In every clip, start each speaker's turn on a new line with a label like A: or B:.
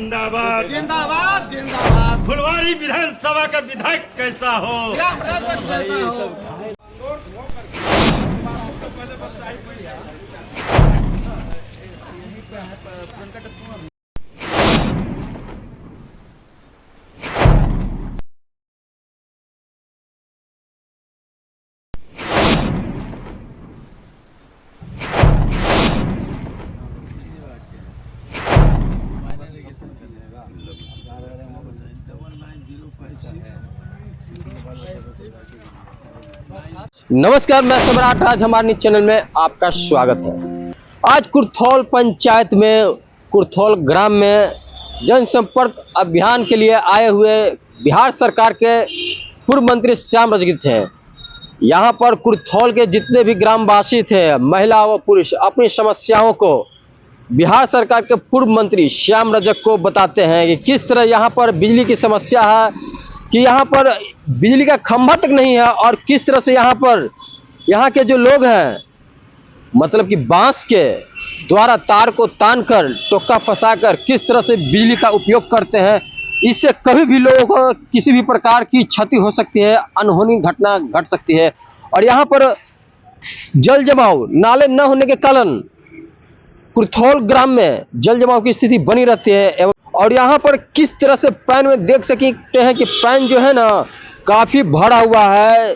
A: जिंदाबाद
B: जिंदाबाद जिंदाबाद।
A: फुलवारी विधानसभा का विधायक कैसा हो?
B: श्याम रजक जैसा हो।
C: नमस्कार, मैं सम्राट। आज हमारे न्यूज़ चैनल में आपका स्वागत है। आज कुरथौल पंचायत में कुरथौल ग्राम में जनसंपर्क अभियान के लिए आए हुए बिहार सरकार के पूर्व मंत्री श्याम रजक थे। यहाँ पर कुरथौल के जितने भी ग्रामवासी थे, महिला व पुरुष, अपनी समस्याओं को बिहार सरकार के पूर्व मंत्री श्याम रजक को बताते हैं कि किस तरह यहाँ पर बिजली की समस्या है, कि यहाँ पर बिजली का खंभा तक नहीं है और किस तरह से यहाँ के जो लोग हैं, मतलब कि बांस के द्वारा तार को तानकर टोका फंसाकर किस तरह से बिजली का उपयोग करते हैं। इससे कभी भी लोगों को किसी भी प्रकार की क्षति हो सकती है, अनहोनी घटना घट सकती है। और यहाँ पर जल जमाव, नाले न होने के कारण कुरथौल ग्राम में जल जमाव की स्थिति बनी रहती है। और यहाँ पर किस तरह से पैन में देख सकते हैं कि पैन जो है ना काफी भरा हुआ है।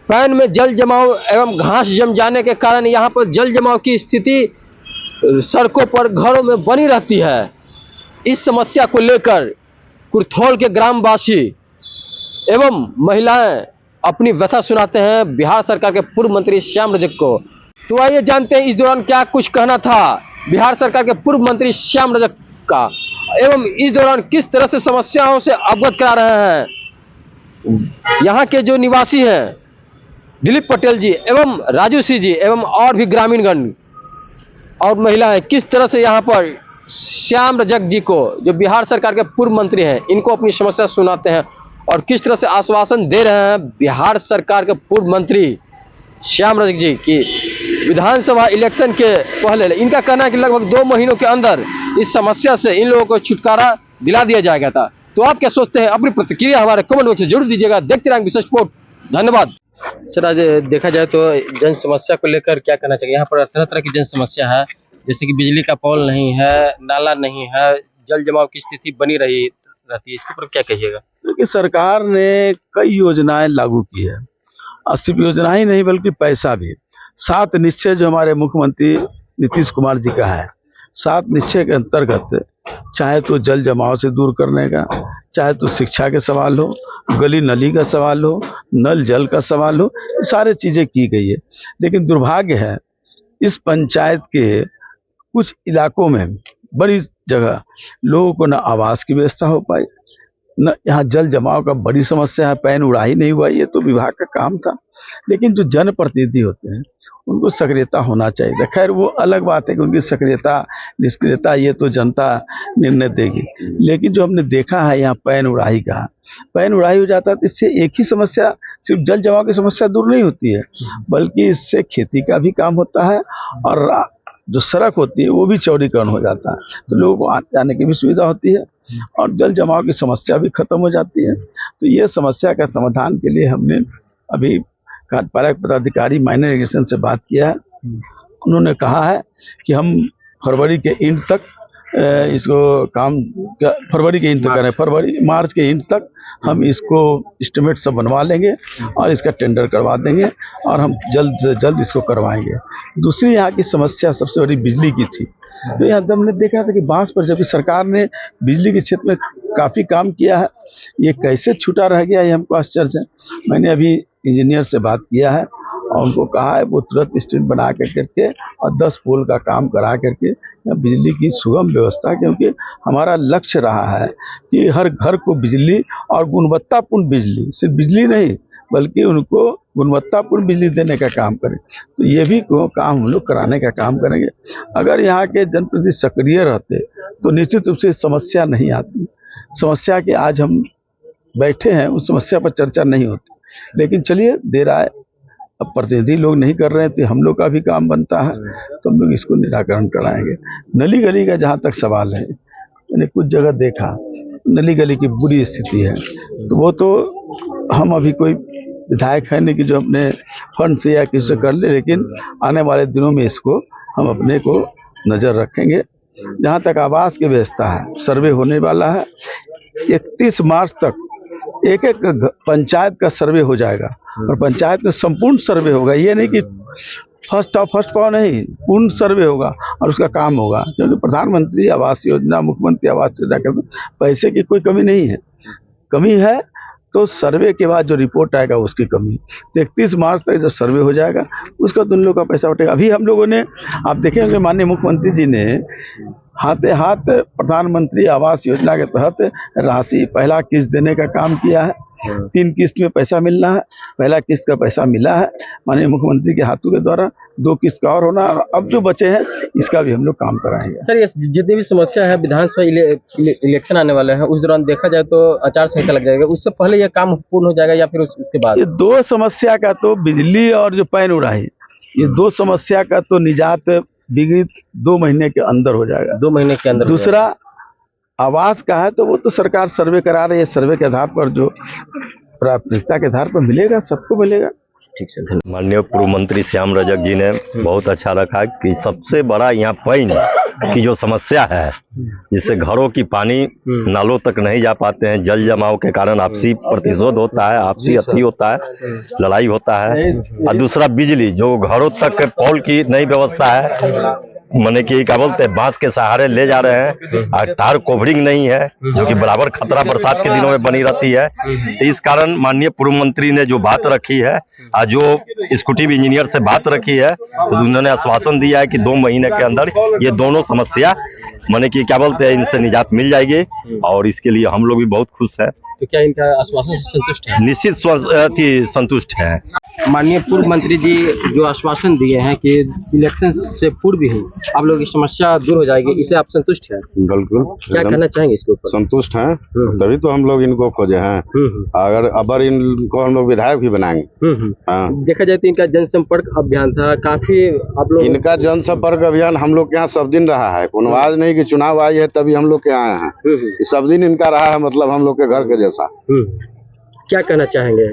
C: पैन में जल जमाव एवं घास जम जाने के कारण यहाँ पर जल जमाव की स्थिति सड़कों पर, घरों में बनी रहती है। इस समस्या को लेकर कुरथौल के ग्रामवासी एवं महिलाएं अपनी व्यथा सुनाते हैं बिहार सरकार के पूर्व मंत्री श्याम रजक को। तो आइए जानते हैं इस दौरान क्या कुछ कहना था बिहार सरकार के पूर्व मंत्री श्याम रजक का, एवं इस दौरान किस तरह से समस्याओं से अवगत करा रहे हैं। यहाँ के जो निवासी हैं दिलीप पटेल जी एवं राजू सिंह जी एवं और भी ग्रामीणगण और महिलाएं किस तरह से यहाँ पर श्याम रजक जी को, जो बिहार सरकार के पूर्व मंत्री हैं, इनको अपनी समस्या सुनाते हैं और किस तरह से आश्वासन दे रहे हैं बिहार सरकार के पूर्व मंत्री श्याम रजक जी की विधानसभा इलेक्शन के पहले। इनका कहना है कि लगभग 2 महीनों के अंदर इस समस्या से इन लोगों को छुटकारा दिला दिया जाएगा था। तो आप क्या सोचते हैं? अपनी प्रतिक्रिया हमारे कमेंट बॉक्स में जरूर दीजिएगा। देखते रहेंगे विशेष रिपोर्ट। धन्यवाद। सर, आज देखा जाए तो जन समस्या को लेकर क्या कहना चाहिए? यहाँ पर तरह तरह की जन समस्या है, जैसे कि बिजली का पोल नहीं है, नाला नहीं है, जल जमाव की स्थिति बनी रहती है। इसके ऊपर क्या कहिएगा?
D: क्योंकि सरकार ने कई योजनाएं लागू की है, और सिर्फ योजना ही नहीं बल्कि पैसा भी। 7 निश्चय जो हमारे मुख्यमंत्री नीतीश कुमार जी का है, 7 निश्चय के अंतर्गत चाहे तो जल जमाव से दूर करने का, चाहे तो शिक्षा के सवाल हो, गली नली का सवाल हो, नल जल का सवाल हो, सारे चीजें की गई है। लेकिन दुर्भाग्य है इस पंचायत के कुछ इलाकों में बड़ी जगह लोगों को न आवास की व्यवस्था हो पाई, न यहाँ जल जमाव का बड़ी समस्या है। पैन उड़ा ही नहीं हुआ, ये तो विभाग का काम था। लेकिन जो जनप्रतिनिधि होते हैं उनको सक्रियता होना चाहिए। खैर वो अलग बात है कि उनकी सक्रियता निष्क्रियता ये तो जनता निर्णय देगी। लेकिन जो हमने देखा है यहाँ पैन उड़ाही का, पैन उड़ाही हो जाता है तो इससे एक ही समस्या, सिर्फ जल जमाव की समस्या दूर नहीं होती है, बल्कि इससे खेती का भी काम होता है और जो सड़क होती है वो भी चौड़ीकरण हो जाता है, तो लोगों को आने जाने की भी सुविधा होती है और जल जमाव की समस्या भी खत्म हो जाती है। तो ये समस्या का समाधान के लिए हमने अभी कार्यपालक पदाधिकारी माइनर इरिगेशन से बात किया है। उन्होंने कहा है कि हम फरवरी के एंड तक इसको काम, फरवरी के एंड तक करें, मार्च के एंड तक हम इसको एस्टिमेट सब बनवा लेंगे और इसका टेंडर करवा देंगे और हम जल्द से जल्द इसको करवाएंगे। दूसरी यहाँ की समस्या सबसे बड़ी बिजली की थी। तो यहाँ हमने देखा था कि बांस पर, जबकि सरकार ने बिजली के क्षेत्र में काफ़ी काम किया है, ये कैसे छूटा रह गया, ये हमको आश्चर्य है। मैंने अभी इंजीनियर से बात किया है और उनको कहा है वो तुरंत एस्टिमेट बना करके और 10 पोल का काम करा करके बिजली की सुगम व्यवस्था, क्योंकि हमारा लक्ष्य रहा है कि हर घर को बिजली और गुणवत्तापूर्ण बिजली, सिर्फ बिजली नहीं बल्कि उनको गुणवत्तापूर्ण बिजली देने का काम करें। तो ये भी काम हम लोग कराने का काम करेंगे। अगर यहाँ के जनप्रतिनिधि सक्रिय रहते तो निश्चित रूप से समस्या नहीं आती। समस्या के आज हम बैठे हैं, उस समस्या पर चर्चा नहीं होती। लेकिन चलिए, देर आए, अब प्रतिनिधि लोग नहीं कर रहे हैं तो हम लोग का भी काम बनता है, तो हम लोग इसको निराकरण कराएंगे। नली गली का जहाँ तक सवाल है, मैंने कुछ जगह देखा नली गली की बुरी स्थिति है, तो वो तो हम अभी कोई विधायक है नहीं कि जो अपने फंड से या किसी से कर ले, लेकिन आने वाले दिनों में इसको हम अपने को नज़र रखेंगे। जहाँ तक आवास की व्यवस्था है, सर्वे होने वाला है 31 मार्च तक एक एक पंचायत का सर्वे हो जाएगा और पंचायत में संपूर्ण सर्वे होगा। ये नहीं कि फर्स्ट पाव नहीं, पूर्ण सर्वे होगा और उसका काम होगा, क्योंकि प्रधानमंत्री आवास योजना, मुख्यमंत्री आवास योजना के पैसे की कोई कमी नहीं है। कमी है तो सर्वे के बाद जो रिपोर्ट आएगा उसकी कमी। तो 31 मार्च तक जब सर्वे हो जाएगा उसका तो उन लोगों का पैसा उठेगा। अभी हम लोगों ने, आप देखेंगे माननीय मुख्यमंत्री जी ने हाथे हाथ प्रधानमंत्री आवास योजना के तहत राशि पहला किस्त देने का काम किया है। 3 किस्त में पैसा मिलना है, पहला किस्त का पैसा मिला है माननीय मुख्यमंत्री के हाथों के द्वारा, 2 किस्त का और होना, अब जो बचे हैं इसका भी हम लोग काम कराएंगे।
C: सर, ये जितनी भी समस्या है, विधानसभा इलेक्शन आने वाले हैं, उस दौरान देखा जाए तो आचार संहिता लग जाएगा, उससे पहले यह काम पूर्ण हो जाएगा या फिर उसके बाद?
D: ये 2 समस्या का तो बिजली और जो पैन उड़ाही, ये 2 समस्या का तो निजात विगत 2 महीने के अंदर हो जाएगा।
C: 2 महीने के अंदर।
D: दूसरा आवास का है तो वो तो सरकार सर्वे करा रही है, सर्वे के आधार पर जो प्राथमिकता के आधार पर मिलेगा, सबको मिलेगा।
C: ठीक है, धन्यवाद।
E: माननीय पूर्व मंत्री श्याम रजक जी ने बहुत अच्छा रखा कि सबसे बड़ा यहाँ पानी की जो समस्या है, जिससे घरों की पानी नालों तक नहीं जा पाते हैं, जल जमाव के कारण आपसी प्रतिशोध होता है, आपसी अति होता है, लड़ाई होता है। और दूसरा बिजली, जो घरों तक पोल की नई व्यवस्था है, माने कि क्या बोलते हैं, बांस के सहारे ले जा रहे हैं और तार कोवरिंग नहीं है, जो कि बराबर खतरा बरसात के दिनों में बनी रहती है। इस कारण माननीय पूर्व मंत्री ने जो बात रखी है और जो एग्जीक्यूटिव इंजीनियर से बात रखी है, तो उन्होंने आश्वासन दिया है कि 2 महीने के अंदर ये दोनों समस्या माने कि क्या बोलते हैं, इनसे निजात मिल जाएगी और इसके लिए हम लोग भी बहुत खुश है।
C: तो क्या इनका आश्वासन से संतुष्ट है?
E: निश्चित संतुष्ट है।
C: माननीय पूर्व मंत्री जी जो आश्वासन दिए हैं कि इलेक्शन से पूर्व ही आप लोगों की समस्या दूर हो जाएगी, इसे आप संतुष्ट हैं?
F: बिल्कुल।
C: क्या कहना चाहेंगे इसके ऊपर?
F: संतुष्ट हैं, तभी तो हम लोग इनको खोजे हैं। अगर इनको हम लोग विधायक भी बनाएंगे। हाँ।
C: देखा जाए तो इनका जनसंपर्क अभियान था, काफी आप लोग
F: इनका जनसंपर्क अभियान हम लोग के यहाँ सब दिन रहा है। कोनो आज नहीं कि चुनाव आई है तभी हम लोग के आए हैं, सब दिन इनका रहा है, मतलब हम लोग के घर के जैसा।
C: क्या कहना चाहेंगे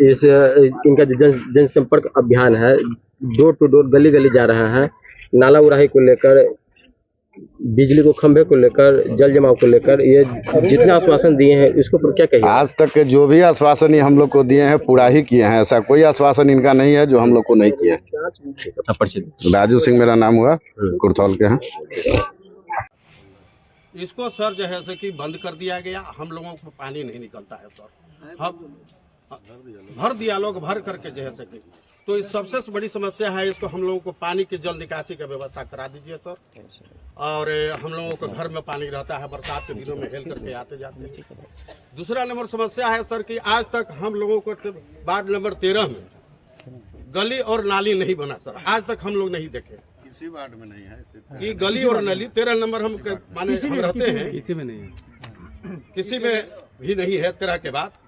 C: इस इनका जो जनसंपर्क अभियान है, डोर टू डोर गली गली जा रहा है, नाला उड़ाही को लेकर, बिजली को खंभे को लेकर, जल जमाव को लेकर, ये जितने आश्वासन दिए हैं इसको पर क्या कहिए?
F: आज तक के जो भी आश्वासन हम लोग को दिए हैं पूरा ही किए हैं, ऐसा कोई आश्वासन इनका नहीं है जो हम लोग को नहीं किए। राजू सिंह मेरा नाम हुआ, कुर्थौल के हैं।
G: इसको सर जो है से कि बंद कर दिया गया, हम लोगों को पानी नहीं निकलता है सर, हम भर दिया लोग भर करके जो है से कि, तो इस सबसे बड़ी समस्या है। इसको हम लोगों को पानी की जल निकासी की व्यवस्था करा दीजिए सर। और हम लोगों को घर में पानी रहता है, बरसात के दिनों में हेल करके आते जाते। दूसरा नंबर समस्या है सर कि आज तक हम लोगों को वार्ड नंबर 13 में गली और नाली नहीं बना सर, आज तक हम लोग नहीं देखे।
F: किसी वार्ड में नहीं है
G: कि गली और नाली 13 नंबर हम माने हम रहते हैं, किसी में नहीं, किसी में भी नहीं है 13 के बाद।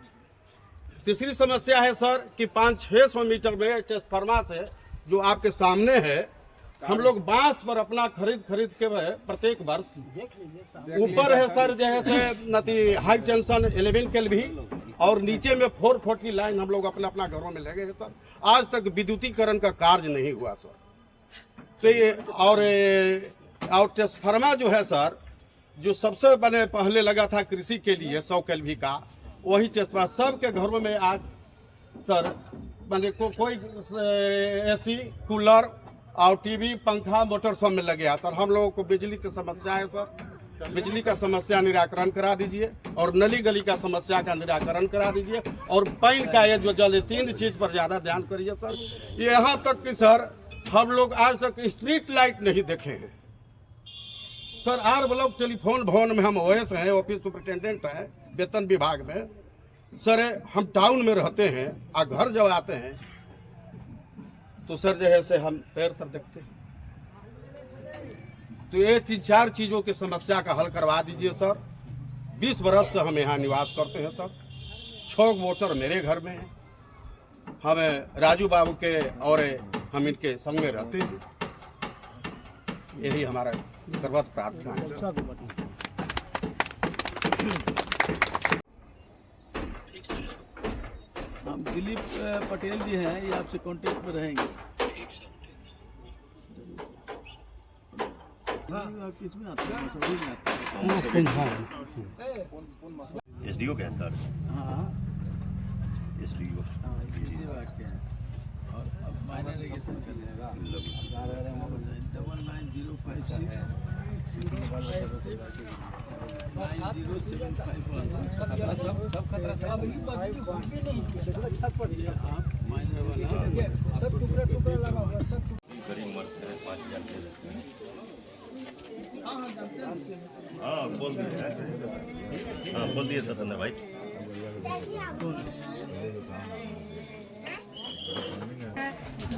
G: तीसरी समस्या है सर कि 500-600 मीटर में ट्रांसफार्मर से जो आपके सामने है, हम लोग बांस पर अपना खरीद के प्रत्येक वर्ष ऊपर है सर जो है से नती हाई टेंशन 11 केवी और नीचे में 440 लाइन हम लोग अपना घरों में लगे हैं सर। आज तक विद्युतीकरण का कार्य नहीं हुआ सर। तो ये और ट्रांसफार्मर जो है सर, जो सबसे पहले लगा था कृषि के लिए 100 केवी का, वही ट्रांसफार्मर सबके घरों में आज सर कोई एसी, कूलर और टीवी, पंखा, मोटर सब में लगे हैं सर। हम लोगों को बिजली की समस्या है सर, बिजली का समस्या निराकरण करा दीजिए और नली गली का समस्या का निराकरण करा दीजिए और पानी का ये जो जल, 3 चीज पर ज्यादा ध्यान करिए सर। यहाँ तक कि सर हम लोग आज तक स्ट्रीट लाइट नहीं देखे हैं सर। आर ब्लॉक टेलीफोन भवन में हम ओएस हैं, ऑफिस सुपरिटेंडेंट हैं वेतन विभाग में सर। हम टाउन में रहते हैं और घर जब आते हैं तो सर जो है से हम पैर तर देखते हैं। तो ये 3-4 चीजों की समस्या का हल करवा दीजिए सर। 20 बरस से हम यहाँ निवास करते हैं सर। 6 वोटर मेरे घर में हैं, हमें राजू बाबू के और हम इनके संग में रहते हैं। यही हमारा सर्वोच्च प्रार्थना है।
D: दिलीप पटेल जी हैं, ये आपसे कांटेक्ट में रहेंगे। किसमें आते हैं? सभी में आते हैं।
E: एसडीओ क्या है सर?
D: हाँ
E: एसडीओ
D: और अब माइनराइजेशन कर लेगा 90751 सब खतरा
E: गरीब मर्द है 5,000 दे देते हैं। हाँ बोल दिए, हाँ बोल दिए सतेंद्र भाई।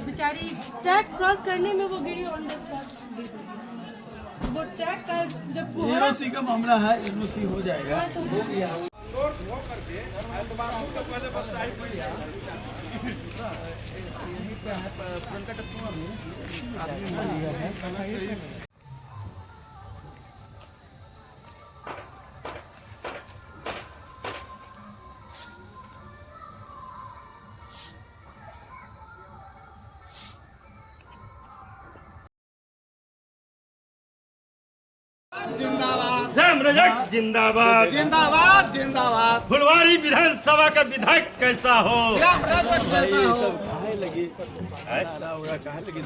H: बेचारी ट्रैक क्रॉस करने में वो गिरी ऑन द स्पॉट। वो ट्रैक का जब कोहरा
D: एनओसी का मामला है, एनओसी हो जाएगा।
H: तो हो गया।
B: जिंदाबाद
A: श्याम रजक जिंदाबाद।
B: जिंदाबाद जिंदाबाद
A: फुलवाड़ी विधानसभा का विधायक कैसा हो?
B: श्याम रजक जैसा हो।
D: काहे लगी? काहे लगी?